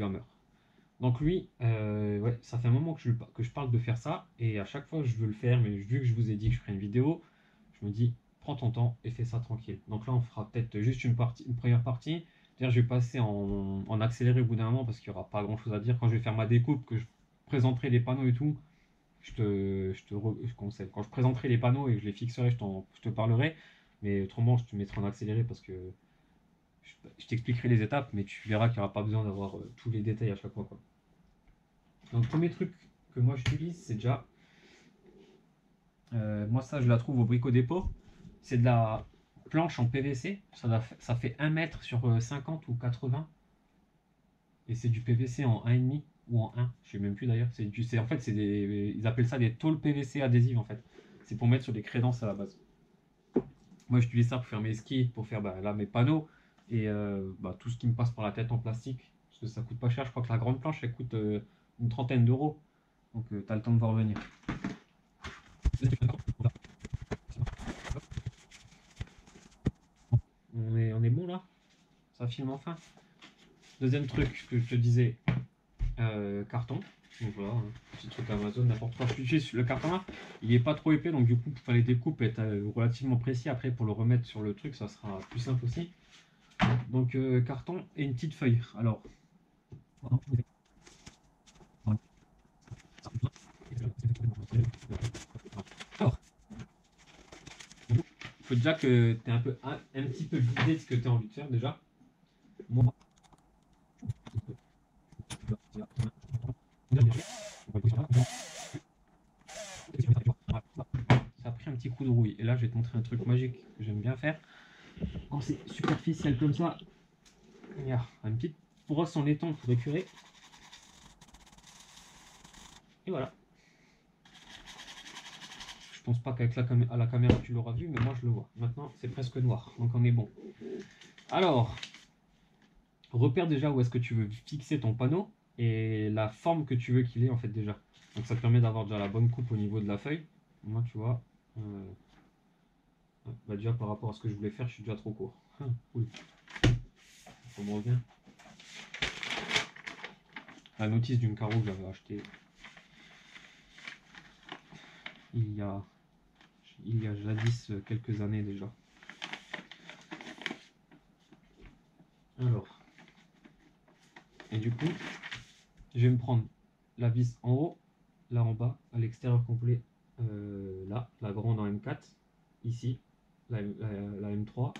Gammer. Donc lui, ouais, ça fait un moment que je parle de faire ça, et à chaque fois je veux le faire, mais vu que je vous ai dit que je ferai une vidéo, je me dis, prends ton temps et fais ça tranquille. Donc là, on fera peut-être juste une première partie. D'ailleurs, je vais passer en accéléré au bout d'un moment parce qu'il n'y aura pas grand-chose à dire. Quand je vais faire ma découpe, que je présenterai les panneaux et tout, je conseille. Quand je présenterai les panneaux et que je les fixerai, je te parlerai. Mais autrement, je te mettrai en accéléré parce que je t'expliquerai les étapes, mais tu verras qu'il n'y aura pas besoin d'avoir tous les détails à chaque fois, quoi. Donc, le premier truc que moi j'utilise, c'est déjà. Moi, ça, je la trouve au Brico Dépôt. C'est de la planche en PVC. Ça fait 1 mètre sur 50 ou 80. Et c'est du PVC en 1,5 ou en 1. Je sais même plus d'ailleurs. En fait, ils appellent ça des tôles PVC adhésives en fait. C'est pour mettre sur des crédences à la base. Moi, j'utilise ça pour faire mes skis, pour faire là, mes panneaux et tout ce qui me passe par la tête en plastique. Parce que ça coûte pas cher. Je crois que la grande planche, elle coûte une trentaine d'euros. Donc, tu as le temps de voir venir. On est bon là? Ça filme enfin. Deuxième truc que je te disais, carton. Donc voilà, hein, petit truc Amazon, n'importe quoi. Le carton là, il est pas trop épais, donc du coup, pour faire les découpes, être relativement précis après pour le remettre sur le truc, ça sera plus simple aussi. Donc carton et une petite feuille. Alors, il faut déjà que tu aies un petit peu l'idée de ce que tu as envie de faire déjà. Moi, ça a pris un petit coup de rouille. Et là, je vais te montrer un truc magique que j'aime bien faire. Quand c'est superficiel comme ça, il y a une petite brosse en laiton pour écurer. Et voilà. Je pense pas qu'avec à la caméra tu l'auras vu, mais moi je le vois. Maintenant, c'est presque noir, donc on est bon. Alors, repère déjà où est-ce que tu veux fixer ton panneau et la forme que tu veux qu'il ait en fait déjà. Donc ça te permet d'avoir déjà la bonne coupe au niveau de la feuille. Moi, tu vois, déjà par rapport à ce que je voulais faire, je suis déjà trop court. Cool. On me revient. La notice d'une carreau que j'avais acheté il y a jadis quelques années déjà. Alors, et du coup, je vais me prendre la vis en haut, là en bas, à l'extérieur complet, là, la grande en M4, ici, la M3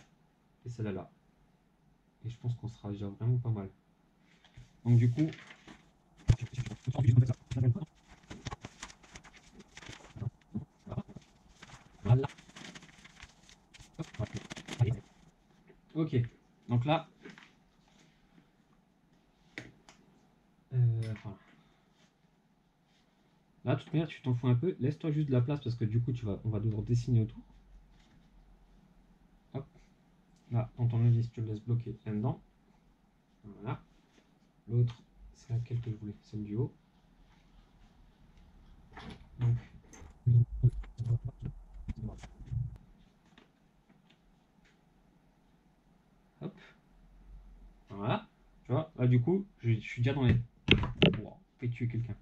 et celle-là là. Et je pense qu'on sera déjà vraiment pas mal. Donc du coup, voilà. Ok, donc là, voilà. Là, de toute manière, tu t'en fous un peu. Laisse-toi juste de la place parce que du coup, on va devoir dessiner autour. Hop. Là, dans ton avis, tu le laisses bloquer là-dedans. Voilà. L'autre, c'est laquelle que je voulais, celle du haut. Donc, hop. Voilà. Tu vois, là, du coup, je suis déjà dans les. Wow, fait tuer quelqu'un.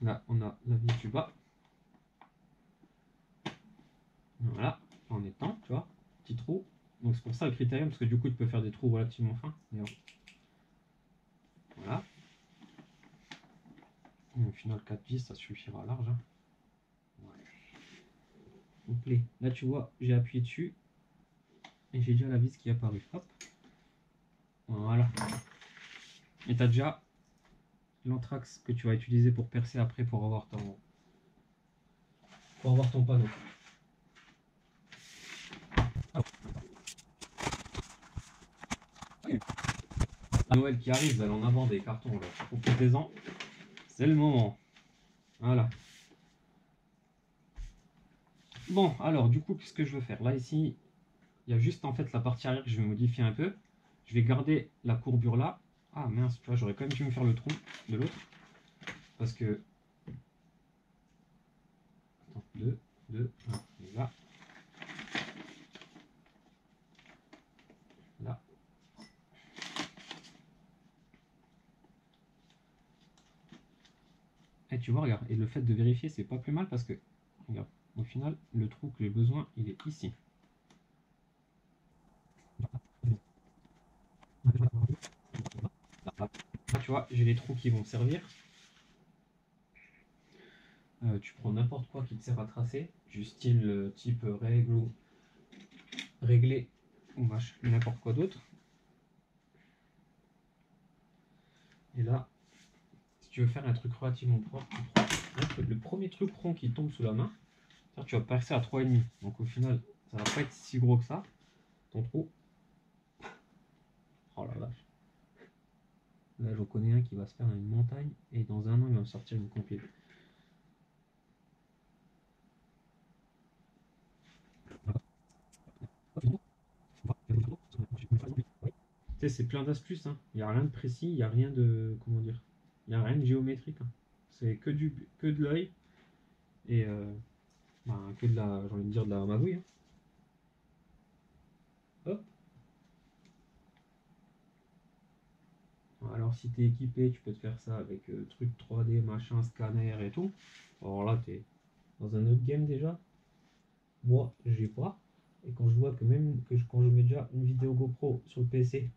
Là, on a la vis du bas. Voilà, en étant, tu vois, petit trou. Donc c'est pour ça le critérium, parce que du coup, tu peux faire des trous relativement fins. Voilà. Et au final, 4 vis, ça suffira large. Hein. Ouais. Complet. Là, tu vois, j'ai appuyé dessus et j'ai déjà la vis qui est apparue. Hop. Voilà. Et tu as déjà l'anthrax que tu vas utiliser pour percer après pour avoir ton panneau. À Noël qui arrive, vous allez en avoir des cartons là. Profitez-en. C'est le moment. Voilà. Bon, alors du coup, qu'est-ce que je veux faire? Là, ici, il y a juste en fait la partie arrière que je vais modifier un peu. Je vais garder la courbure là. Ah mince, tu vois, j'aurais quand même dû me faire le trou de l'autre. Parce que. Attends, 2, 1, là. tu vois, regarde, et le fait de vérifier, c'est pas plus mal parce que, regarde, au final, le trou que j'ai besoin, il est ici. Là, tu vois, j'ai les trous qui vont servir. Tu prends n'importe quoi qui te sert à tracer, du style type règle ou réglé ou n'importe quoi d'autre. Et là, si tu veux faire un truc relativement propre, tu prends le premier truc rond qui tombe sous la main. Tu vas percer à 3,5. Donc au final, ça va pas être si gros que ça, ton trou. Oh la vache. Là, j'en connais un qui va se faire une montagne et dans un an, il va me sortir une compile. Tu sais, c'est plein d'astuces, hein. Il n'y a rien de précis, il n'y a rien de. Comment dire? Il n'y a rien de géométrique, hein. C'est que de l'œil et que de la. J'ai envie de dire de la magouille, hein. Hop. Alors, si tu es équipé, tu peux te faire ça avec truc 3D, machin, scanner et tout. Alors là, tu es dans un autre game déjà. Moi, j'ai pas. Et quand je vois que même quand je mets déjà une vidéo GoPro sur le PC,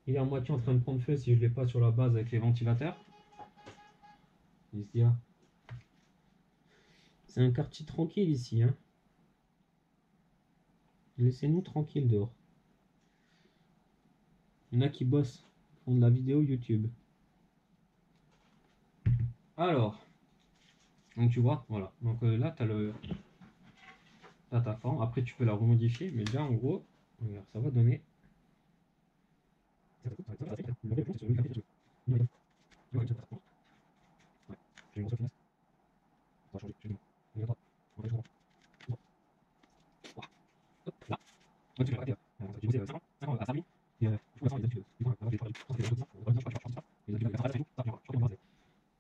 il est à moitié en train de prendre feu si je l'ai pas sur la base avec les ventilateurs. Il se dit, ah, c'est un quartier tranquille ici, hein. Laissez-nous tranquille dehors. Il y en a qui bossent, font de la vidéo YouTube. Alors, donc tu vois, voilà. Donc là, tu as ta forme. Après, tu peux la remodifier, mais déjà, en gros, regarde, ça va donner.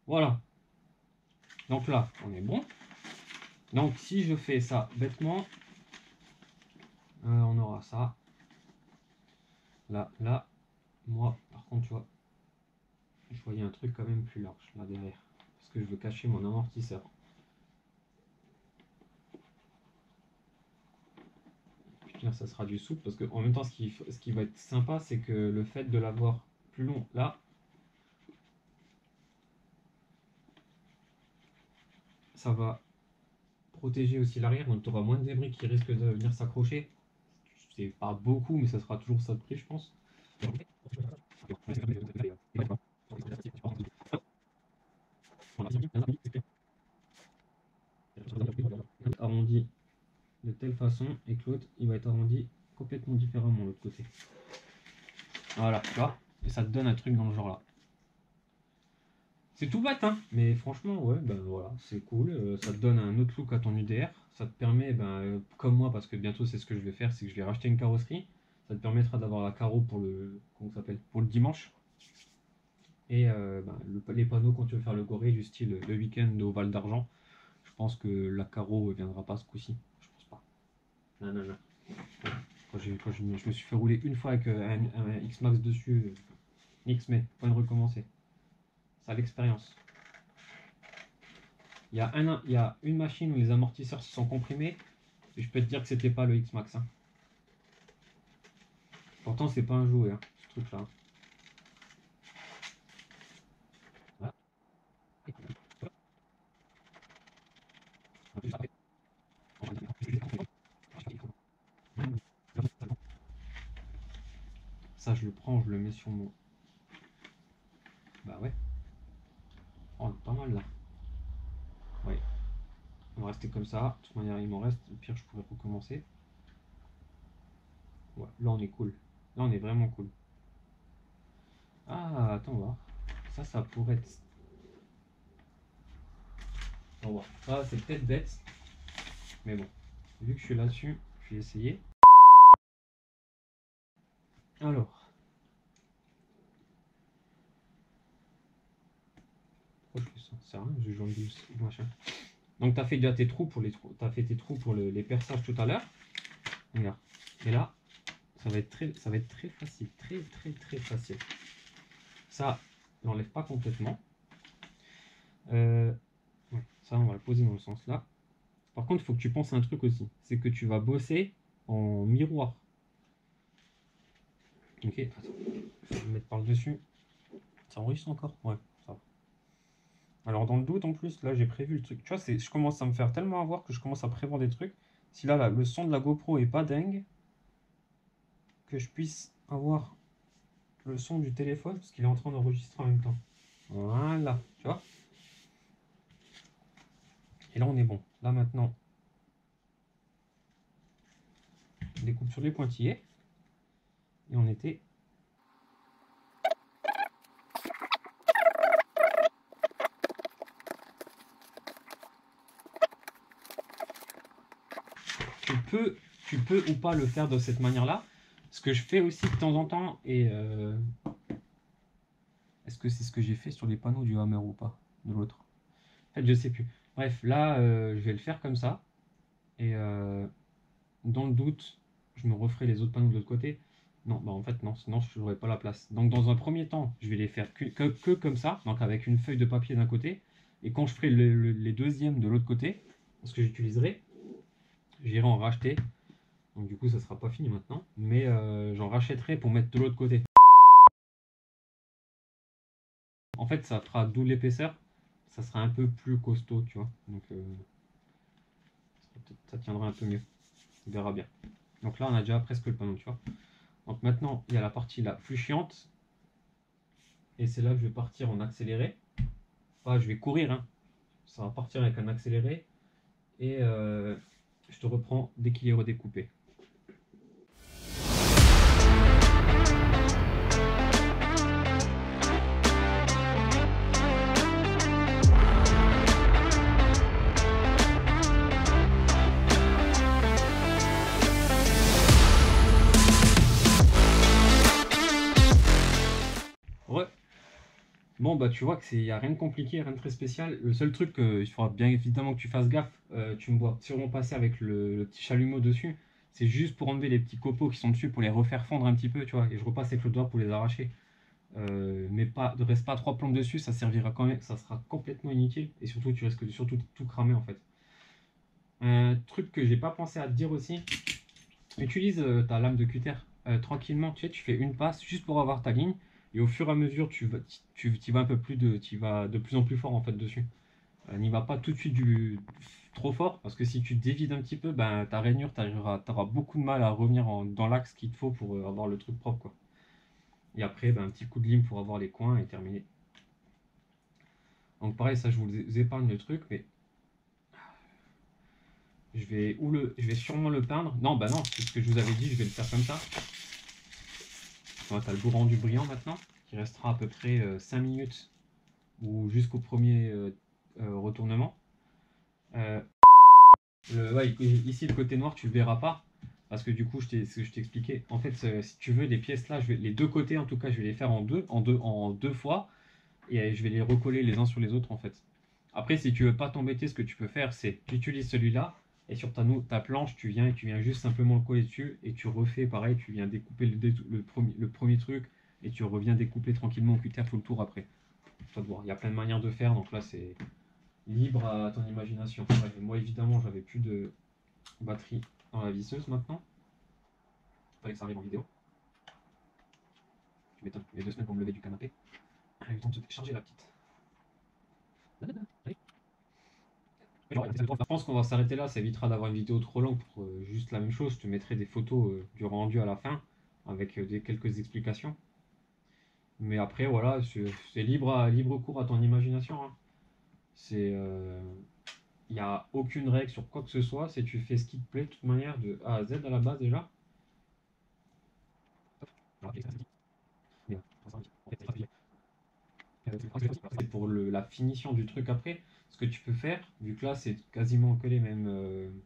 Voilà. Donc là, on est bon. Donc si je fais ça bêtement, on aura ça. Là, moi, par contre, tu vois, je voyais un truc quand même plus large là derrière. Parce que je veux cacher mon amortisseur. Là, ça sera du souple parce que en même temps, ce qui va être sympa, c'est que le fait de l'avoir plus long là, ça va protéger aussi l'arrière, donc tu auras moins de débris qui risquent de venir s'accrocher. C'est pas beaucoup, mais ça sera toujours ça de prix, je pense. Arrondi de telle façon et que l'autre il va être arrondi complètement différemment de l'autre côté. Voilà, tu vois, et ça te donne un truc dans le genre là. C'est tout bête, hein, mais franchement, ouais, ben voilà, c'est cool. Ça te donne un autre look à ton UDR. Ça te permet, comme moi, parce que bientôt c'est ce que je vais faire, c'est que je vais racheter une carrosserie. Ça te permettra d'avoir la carreau pour le, comment ça s'appelle, pour le dimanche. Et les panneaux quand tu veux faire le goré du style le week-end au Val d'Argent. Je pense que la carreau ne viendra pas ce coup-ci. Je pense pas. Non, non, non. Quand je me suis fait rouler une fois avec un X-Max dessus, X-Mais, pas de recommencer. Ça l'expérience. Il y a une machine où les amortisseurs se sont comprimés, et je peux te dire que c'était pas le X-Max, hein. Pourtant, c'est pas un jouet, hein, ce truc-là. Voilà. Ça, je le prends, je le mets sur mon. Bah ouais. Oh, pas mal là. Ouais. On va rester comme ça. De toute manière, il m'en reste. Au pire, je pourrais recommencer. Ouais, là, on est cool. Là, on est vraiment cool. Ah, attends, voir. Ça pourrait être. On va. Ça, c'est peut-être bête. Mais bon. Vu que je suis là-dessus, je vais essayer. Alors. Pourquoi je fais ça? C'est rien, je joue en machin. Donc, tu as fait déjà tes trous pour les trous. Tu as fait tes trous pour les perçages tout à l'heure. Regarde. Et là, ça va être très facile. Très facile. Ça, n'enlève pas complètement. Ouais, ça, on va le poser dans le sens là. Par contre, il faut que tu penses à un truc aussi. C'est que tu vas bosser en miroir. Ok, attends. Je vais le mettre par-dessus. Ça enregistre encore? Ouais, ça va. Alors, dans le doute, en plus, là, j'ai prévu le truc. Tu vois, je commence à me faire tellement avoir que je commence à prévoir des trucs. Si là, le son de la GoPro est pas dingue, que je puisse avoir le son du téléphone, parce qu'il est en train d'enregistrer en même temps. Voilà, tu vois? Et là, on est bon. Là, maintenant, on découpe sur les pointillés. Et on était. Tu peux ou pas le faire de cette manière-là. Ce que je fais aussi de temps en temps, et est-ce que c'est ce que j'ai fait sur les panneaux du Hammer ou pas? De l'autre. En fait, je sais plus. Bref, là, je vais le faire comme ça. Et dans le doute, je me referai les autres panneaux de l'autre côté. Non, bah en fait, non, sinon je n'aurai pas la place. Donc, dans un premier temps, je vais les faire que comme ça, donc avec une feuille de papier d'un côté. Et quand je ferai les deuxièmes de l'autre côté, ce que j'utiliserai, j'irai en racheter. Donc, du coup, ça sera pas fini maintenant. Mais j'en rachèterai pour mettre de l'autre côté. En fait, ça fera double l'épaisseur. Ça sera un peu plus costaud, tu vois. Donc, ça tiendra un peu mieux. On verra bien. Donc là, on a déjà presque le panneau, tu vois. Donc maintenant, il y a la partie la plus chiante. Et c'est là que je vais partir en accéléré. Enfin, je vais courir, hein. Ça va partir avec un accéléré. Et je te reprends dès qu'il est redécoupé. Ouais. Bon, bah tu vois que n'y a rien de compliqué, rien de très spécial. Le seul truc, il faudra bien évidemment que tu fasses gaffe. Tu me vois sûrement passer avec le petit chalumeau dessus. C'est juste pour enlever les petits copeaux qui sont dessus, pour les refaire fondre un petit peu, tu vois. Et je repasse avec le doigt pour les arracher. Mais pas, ne reste pas trois plombes dessus, ça servira quand même, ça sera complètement inutile. Et surtout, tu risques de surtout tout cramer en fait. Un truc que j'ai pas pensé à te dire aussi, utilise ta lame de cutter tranquillement. Tu sais, tu fais une passe juste pour avoir ta ligne. Et au fur et à mesure, tu vas un peu plus tu vas de plus en plus fort en fait dessus. N'y va pas tout de suite trop fort parce que si tu te dévides un petit peu, ben, ta rainure, tu auras beaucoup de mal à revenir dans l'axe qu'il te faut pour avoir le truc propre, quoi. Et après, ben, un petit coup de lime pour avoir les coins et terminé. Donc pareil, ça je vous épargne le truc, mais je vais sûrement le peindre. Non, bah non, c'est ce que je vous avais dit, je vais le faire comme ça. Tu as le beau rendu brillant maintenant, qui restera à peu près 5 minutes ou jusqu'au premier retournement. Euh, ouais, ici, le côté noir, tu le verras pas. Parce que du coup, ce que je t'expliquais, en fait, si tu veux, les pièces là, les deux côtés, en tout cas, je vais les faire en deux fois. Et je vais les recoller les uns sur les autres, en fait. Après, si tu veux pas t'embêter, ce que tu peux faire, c'est tu utilises celui-là. Et sur ta planche, tu viens juste simplement le coller dessus. Et tu refais pareil, tu viens découper le premier truc. Et tu reviens découper tranquillement au cutter tout le tour après. Toi de voir. Il y a plein de manières de faire, donc là, c'est libre à ton imagination. Ouais, moi, évidemment, j'avais plus de batterie dans la visseuse maintenant. Il fallait que ça arrive en vidéo. Tu m'étonnes, il y a 2 semaines pour me lever du canapé. Elle a eu le temps de se charger la petite. Je pense qu'on va s'arrêter là, ça évitera d'avoir une vidéo trop longue pour juste la même chose. Je te mettrai des photos du rendu à la fin avec quelques explications. Mais après, voilà, c'est libre cours à ton imagination, hein. C'est, il n'y a aucune règle sur quoi que ce soit. Si tu fais ce qui te plaît de toute manière, de A à Z à la base déjà. C'est pour la finition du truc après. Ce que tu peux faire, vu que là c'est quasiment que les mêmes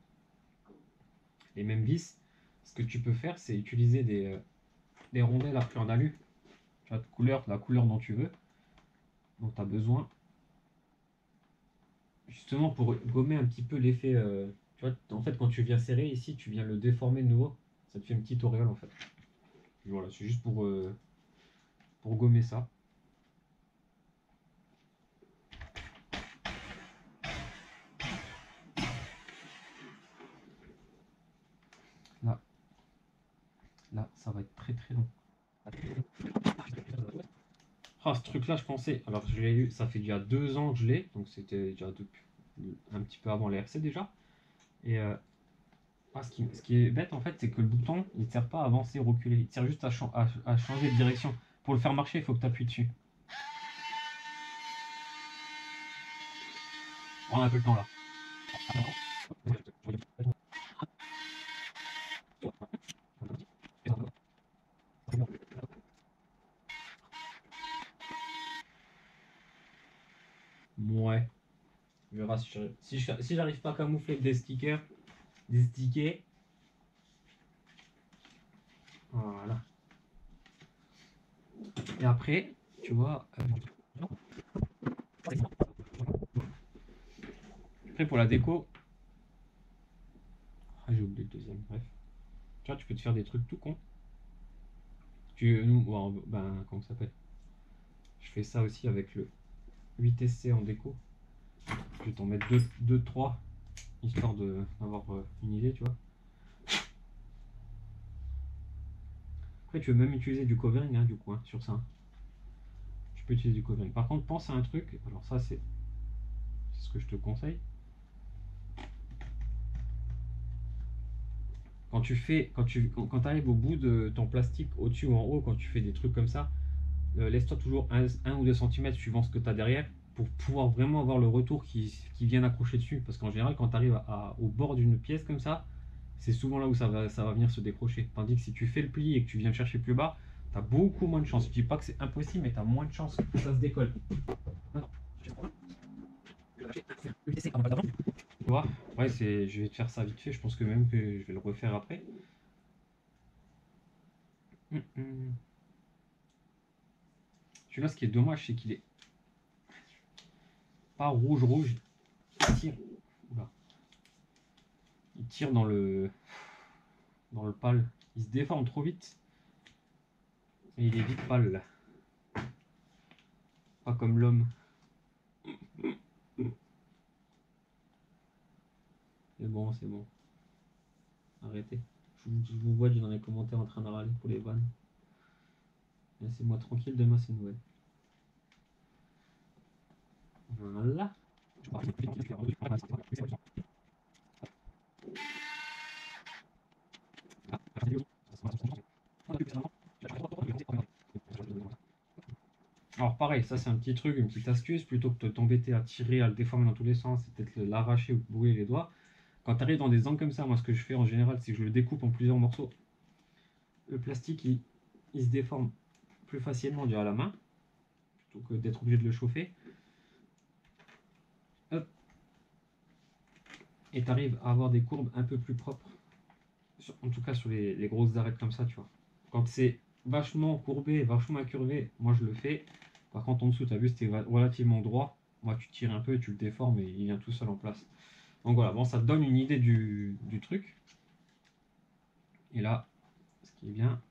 vis, ce que tu peux faire, c'est utiliser des rondelles à fleur d'alu. Tu as la couleur dont tu veux. Donc tu as besoin, justement pour gommer un petit peu l'effet. Tu vois, en fait, quand tu viens serrer ici, tu viens le déformer de nouveau. Ça te fait une petite auréole en fait. Voilà, c'est juste pour gommer ça. là, ça va être très très long. Ah, ce truc-là, je pensais. Alors, je l'ai eu, ça fait déjà 2 ans que je l'ai, donc c'était déjà depuis un petit peu avant les RC déjà. Et ce qui est bête en fait, c'est que le bouton il ne sert pas à avancer ou reculer, il sert juste à changer de direction. Pour le faire marcher, il faut que tu appuies dessus. On a un peu le temps là. Ouais, on verra si j'arrive pas à camoufler des stickers, des stickers. Voilà. Et après, tu vois, après pour la déco, ah, j'ai oublié le deuxième, bref. Tu vois, tu peux te faire des trucs tout con. Bon, ben, comment ça s'appelle? Je fais ça aussi avec le 8SC en déco. Je vais t'en mettre 2, 3, histoire d'avoir une idée, tu vois. Après, tu peux même utiliser du covering, hein, du coup, hein, sur ça. Tu peux utiliser du covering. Par contre, pense à un truc. Alors ça, c'est ce que je te conseille. Quand arrives au bout de ton plastique, au-dessus ou en haut, quand tu fais des trucs comme ça, laisse-toi toujours 1 ou 2 centimètres suivant ce que tu as derrière pour pouvoir vraiment avoir le retour qui vient accrocher dessus. Parce qu'en général, quand tu arrives au bord d'une pièce comme ça, c'est souvent là où ça va venir se décrocher. Tandis que si tu fais le pli et que tu viens le chercher plus bas, tu as beaucoup moins de chance. Je dis pas que c'est impossible, mais tu as moins de chance que ça se décolle. Tu vois? Ouais, je vais te faire ça vite fait. Je pense que même que je vais le refaire après. Celui-là, ce qui est dommage, c'est qu'il est pas rouge. Il tire. Oula. Il tire dans le pâle. Il se déforme trop vite. Et il est vite pâle là. Pas comme l'homme. C'est bon, c'est bon. Arrêtez. Je vous vois dans les commentaires en train de râler pour les vannes. Laissez-moi tranquille, demain c'est Noël. Voilà. Alors pareil, ça c'est un petit truc, une petite astuce, plutôt que de t'embêter à tirer, à le déformer dans tous les sens, c'est peut-être l'arracher ou brûler les doigts. Quand tu arrives dans des angles comme ça, moi ce que je fais en général, c'est que je le découpe en plusieurs morceaux. Le plastique, il se déforme plus facilement déjà à la main, plutôt que d'être obligé de le chauffer. Hop. Et tu arrives à avoir des courbes un peu plus propres. En tout cas sur les grosses arêtes comme ça, tu vois. Quand c'est vachement courbé, vachement incurvé, moi je le fais. Par contre en dessous, tu as vu, c'était relativement droit. Moi tu tires un peu, tu le déformes et il vient tout seul en place. Donc voilà, bon, ça te donne une idée du truc. Et là, ce qui est bien.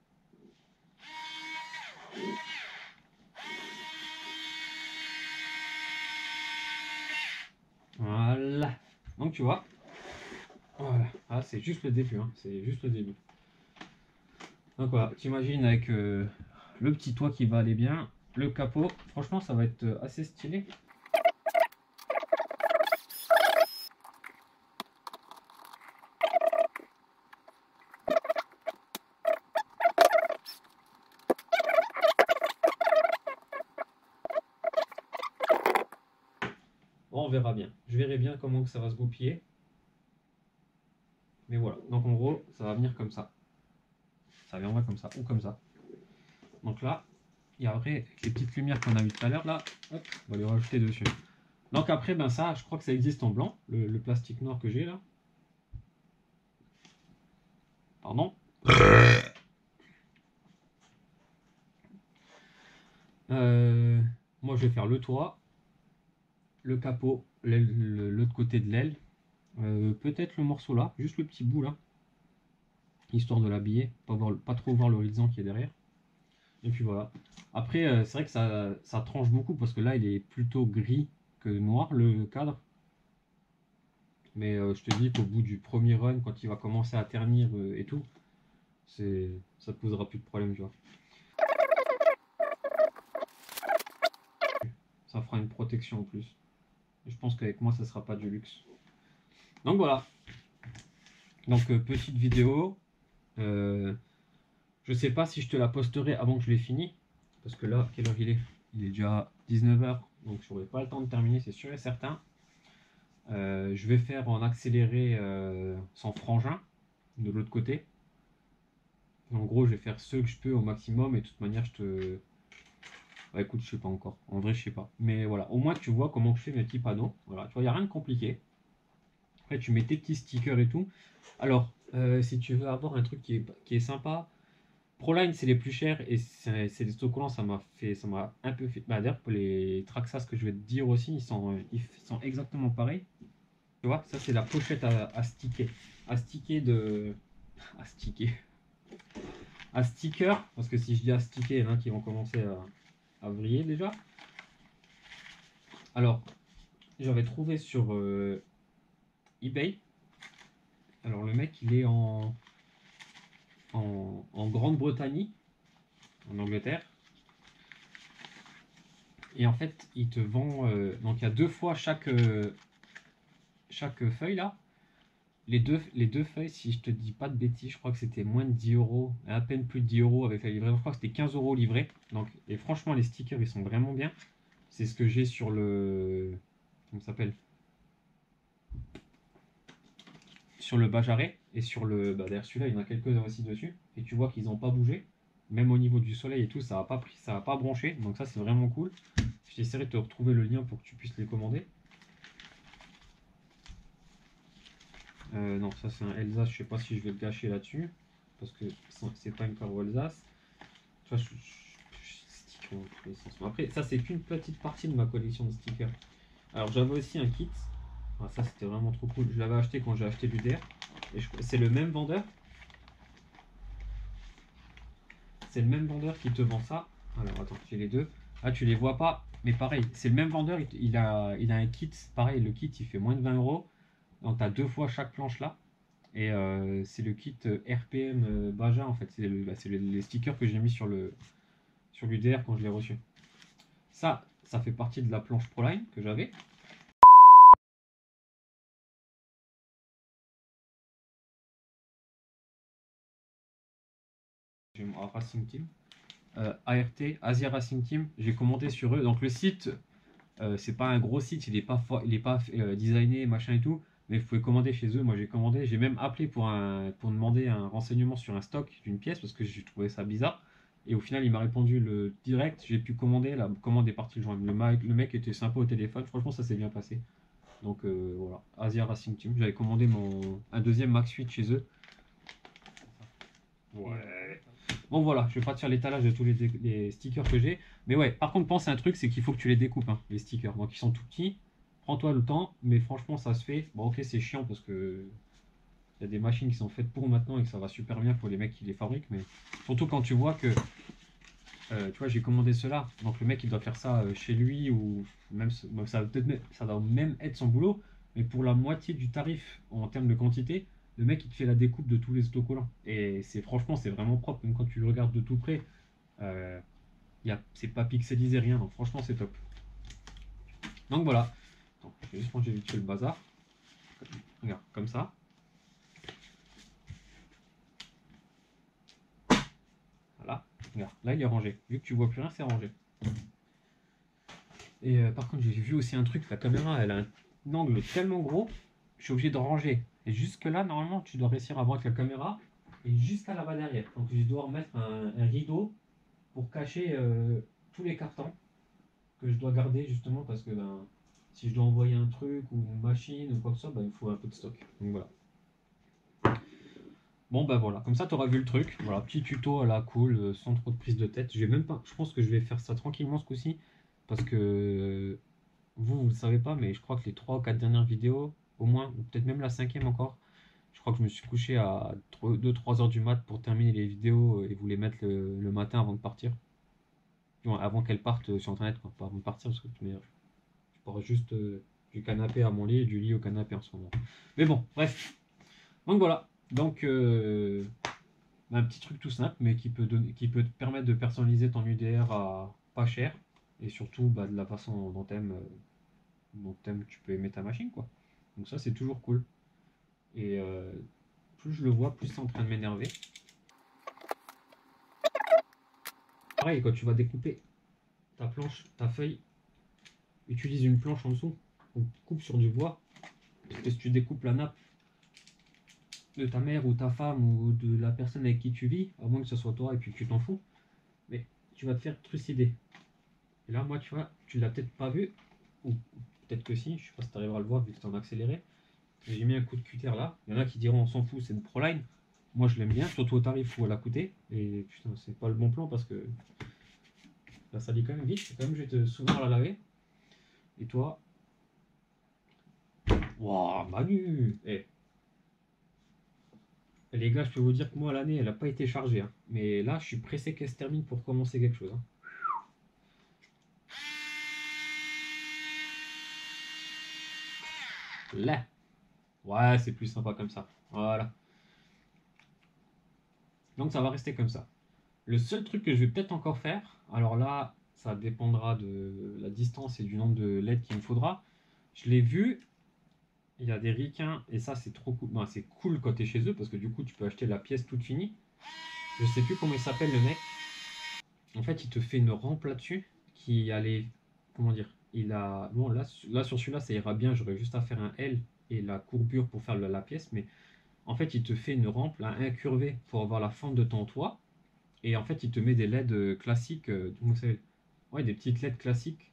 Voilà. Donc tu vois. Voilà. Ah, c'est juste le début. Hein. C'est juste le début. Donc voilà, t'imagines avec le petit toit qui va aller bien, le capot. Franchement, ça va être assez stylé. Bon, on verra bien. Je verrai bien comment que ça va se goupiller. Mais voilà. Donc en gros, ça va venir comme ça. Ça viendra comme ça ou comme ça. Donc là, il y a après les petites lumières qu'on a vues tout à l'heure là. Hop, on va les rajouter dessus. Donc après, ben ça, je crois que ça existe en blanc, le plastique noir que j'ai là. Pardon. Moi, je vais faire le toit, le capot, l'autre côté de l'aile. Peut-être le morceau là, juste le petit bout là, histoire de l'habiller, pas trop voir l'horizon qui est derrière. Et puis voilà. Après, c'est vrai que ça tranche beaucoup parce que là, il est plutôt gris que noir le cadre. Mais je te dis qu'au bout du premier run, quand il va commencer à ternir et tout, ça te posera plus de problème, tu vois. Ça fera une protection en plus. Et je pense qu'avec moi, ça sera pas du luxe. Donc voilà. Donc petite vidéo. Je sais pas si je te la posterai avant que je l'ai fini. Parce que là, quelle heure il est? Il est déjà 19h. Donc je n'aurai pas le temps de terminer, c'est sûr et certain. Je vais faire en accéléré sans frangin de l'autre côté. En gros, je vais faire ce que je peux au maximum et de toute manière, je te. Bah écoute, je sais pas encore. En vrai, je sais pas. Mais voilà, au moins tu vois comment je fais mes petits panneaux. Voilà, tu vois, il n'y a rien de compliqué. Après, tu mets tes petits stickers et tout. Alors, si tu veux avoir un truc qui est sympa, Proline, c'est les plus chers et c'est des autocollants, ça m'a un peu fait. Bah, d'ailleurs, pour les Traxxas que je vais te dire aussi, ils sont exactement pareils. Tu vois, ça c'est la pochette à sticker. À sticker de. À sticker. À sticker, parce que si je dis à sticker, il y en a qui vont commencer à vriller déjà. Alors, j'avais trouvé sur eBay. Alors, le mec, il est en Grande-Bretagne, en Angleterre. Et en fait, il te vend. Donc, il y a deux fois chaque feuille là. Les deux feuilles, si je te dis pas de bêtises, je crois que c'était moins de 10 euros, à peine plus de 10 euros avec la livraison. Je crois que c'était 15 euros livré. Donc, et franchement, les stickers ils sont vraiment bien. C'est ce que j'ai sur le. Comment ça s'appelle? Sur le Bajaré et sur le. Bah, d'ailleurs, celui-là, il y en a quelques-uns aussi dessus. Et tu vois qu'ils n'ont pas bougé. Même au niveau du soleil et tout, ça n'a pas pris, ça a pas bronché. Donc, ça, c'est vraiment cool. J'essaierai de te retrouver le lien pour que tu puisses les commander. Non, ça c'est un Elsa, je sais pas si je vais le gâcher là-dessus. Parce que c'est pas une Caro Alsace. Tu vois, stickers dans tous les sens. Bon, après, ça c'est qu'une petite partie de ma collection de stickers. Alors j'avais aussi un kit. Ah, ça c'était vraiment trop cool. Je l'avais acheté quand j'ai acheté l'UDR. Et c'est le même vendeur. C'est le même vendeur qui te vend ça. Alors attends, j'ai les deux. Ah, tu les vois pas. Mais pareil, c'est le même vendeur. Il a un kit. Pareil, le kit il fait moins de 20 euros. Donc tu as deux fois chaque planche là. Et c'est le kit RPM Baja en fait. C'est les stickers que j'ai mis sur l'UDR quand je l'ai reçu. Ça fait partie de la planche Proline que j'avais. J'ai mon Racing Team. ART, Asia Racing Team, j'ai commandé sur eux. Donc le site, c'est pas un gros site, il est pas designé, machin et tout. Mais vous pouvez commander chez eux. Moi j'ai commandé, j'ai même appelé pour demander un renseignement sur un stock d'une pièce parce que j'ai trouvé ça bizarre. Et au final, il m'a répondu le direct. J'ai pu commander. La commande est partie le jour. Le mec était sympa au téléphone. Franchement, ça s'est bien passé. Donc voilà, Asia Racing Team. J'avais commandé un deuxième Max 8 chez eux. Ouais. Bon voilà, je vais pas te faire l'étalage de tous les stickers que j'ai. Mais ouais, par contre, pense à un truc, c'est qu'il faut que tu les découpes, hein, les stickers. Donc ils sont tout petits. Prends-toi le temps, mais franchement, ça se fait. Bon, ok, c'est chiant parce que il y a des machines qui sont faites pour maintenant et que ça va super bien pour les mecs qui les fabriquent. Mais surtout quand tu vois que, tu vois, j'ai commandé cela. Donc le mec, il doit faire ça chez lui ou même, ça va ça doit même être son boulot. Mais pour la moitié du tarif en termes de quantité, le mec, il te fait la découpe de tous les autocollants. Et franchement, c'est vraiment propre. Même quand tu le regardes de tout près. Euh, c'est pas pixelisé rien, donc franchement c'est top. Donc voilà. Attends, je vais juste ranger vite fait le bazar. Regarde, comme ça. Voilà. Regarde, là il est rangé. Vu que tu vois plus rien, c'est rangé. Et par contre, j'ai vu aussi un truc, la caméra elle a un angle tellement gros, je suis obligé de ranger. Et jusque là, normalement, tu dois réussir à voir avec la caméra et jusqu'à là-bas derrière. Donc je dois remettre un rideau pour cacher tous les cartons que je dois garder justement parce que ben, si je dois envoyer un truc ou une machine ou quoi que ce soit, ben, il faut un peu de stock. Donc voilà. Bon bah voilà, comme ça tu auras vu le truc. Voilà, petit tuto à la cool, sans trop de prise de tête. J'ai même pas. Je pense que je vais faire ça tranquillement ce coup-ci. Parce que vous le savez pas, mais je crois que les 3 ou 4 dernières vidéos, au moins, ou peut-être même la cinquième encore, je crois que je me suis couché à 2-3 heures du mat pour terminer les vidéos et vous les mettre le matin avant de partir. Bon, avant qu'elles partent sur internet, quoi. Pas avant de partir, parce que je pars juste du canapé à mon lit et du lit au canapé en ce moment. Mais bon, bref. Donc voilà. Donc un petit truc tout simple, mais qui peut te permettre de personnaliser ton UDR à pas cher. Et surtout bah, de la façon dont tu peux aimer ta machine, quoi. Donc ça, c'est toujours cool. Et plus je le vois, plus c'est en train de m'énerver. Pareil, quand tu vas découper ta planche, ta feuille, utilise une planche en dessous. Donc coupe sur du bois. Parce que si tu découpes la nappe de ta mère ou ta femme ou de la personne avec qui tu vis, à moins que ce soit toi et puis que tu t'en fous, mais tu vas te faire trucider. Et là, moi, tu vois, tu l'as peut-être pas vu, ou peut-être que si, je sais pas si tu arriveras à le voir vu que c'est en accéléré. J'ai mis un coup de cutter là. Il y en a qui diront on s'en fout, c'est une Proline. Moi, je l'aime bien, surtout au tarif où elle a coûté. Et putain, c'est pas le bon plan parce que là, ça dit quand même vite. C'est quand même, je vais te souvent la laver. Et toi, waouh, Manu! Les gars, je peux vous dire que moi, l'année, elle n'a pas été chargée, hein. Mais là, je suis pressé qu'elle se termine pour commencer quelque chose, hein. Là. Ouais, c'est plus sympa comme ça. Voilà. Donc, ça va rester comme ça. Le seul truc que je vais peut-être encore faire, alors là, ça dépendra de la distance et du nombre de LED qu'il me faudra. Je l'ai vu, il y a des ricains, et ça, c'est trop cool. Non, c'est cool quand tu es chez eux, parce que du coup, tu peux acheter la pièce toute finie. Je sais plus comment il s'appelle le mec. En fait, il te fait une rampe là-dessus qui allait. Comment dire? Il a. Bon, là sur celui-là, ça ira bien. J'aurais juste à faire un L et la courbure pour faire la pièce. Mais en fait, il te fait une rampe là, incurvée pour avoir la fente de ton toit. Et en fait, il te met des LED classiques. Comment ça s'appelle? Ouais, des petites LED classiques.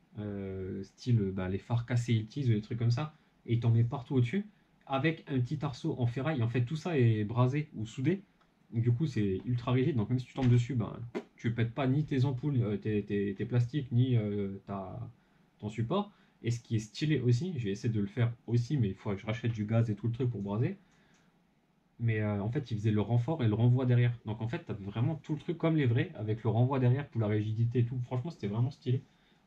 Style bah, les phares cassés Iltis ou des trucs comme ça. Et il t'en met partout au-dessus. Avec un petit arceau en ferraille. En fait, tout ça est brasé ou soudé. Donc, du coup, c'est ultra rigide. Donc, même si tu tombes dessus, ben, tu pètes pas ni tes ampoules, tes plastiques, ni ton support. Et ce qui est stylé aussi, j'ai essayé de le faire aussi, mais il faut que je rachète du gaz et tout le truc pour braser. Mais en fait, il faisait le renfort et le renvoi derrière. Donc en fait, tu as vraiment tout le truc comme les vrais, avec le renvoi derrière pour la rigidité et tout. Franchement, c'était vraiment stylé.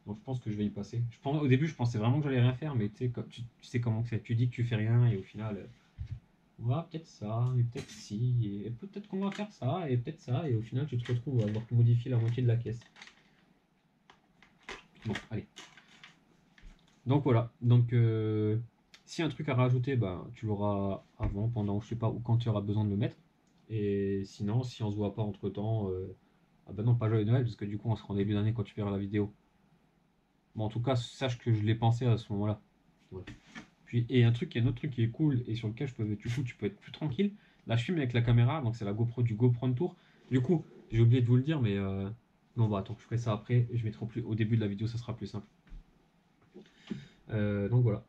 Donc je pense que je vais y passer. Au début, je pensais vraiment que j'allais rien faire, mais tu sais, tu sais comment c'est. Tu dis que tu fais rien et au final, on va peut-être ça, et peut-être si, et peut-être qu'on va faire ça, et peut-être ça, et au final, tu te retrouves à avoir modifié la moitié de la caisse. Bon, allez. Donc voilà. Donc si un truc à rajouter, bah, tu l'auras avant, pendant, je sais pas, ou quand tu auras besoin de le mettre. Et sinon, si on se voit pas entre temps, ah bah non, pas joyeux Noël, parce que du coup, on sera en début d'année quand tu verras la vidéo. Bon, en tout cas, sache que je l'ai pensé à ce moment-là. Ouais. Puis, et un autre truc qui est cool et sur lequel du coup, tu peux être plus tranquille. Là, je filme avec la caméra, donc c'est la GoPro du GoPro Tour. Du coup, j'ai oublié de vous le dire, mais non, bah attends, je ferai ça après. Je mettrai plus au début de la vidéo, ça sera plus simple. Donc voilà.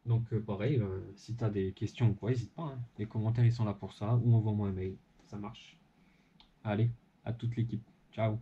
Donc pareil, si tu as des questions ou quoi, n'hésite pas, hein. Les commentaires, ils sont là pour ça. Ou envoie-moi un mail. Ça marche. Allez, à toute l'équipe. Ciao.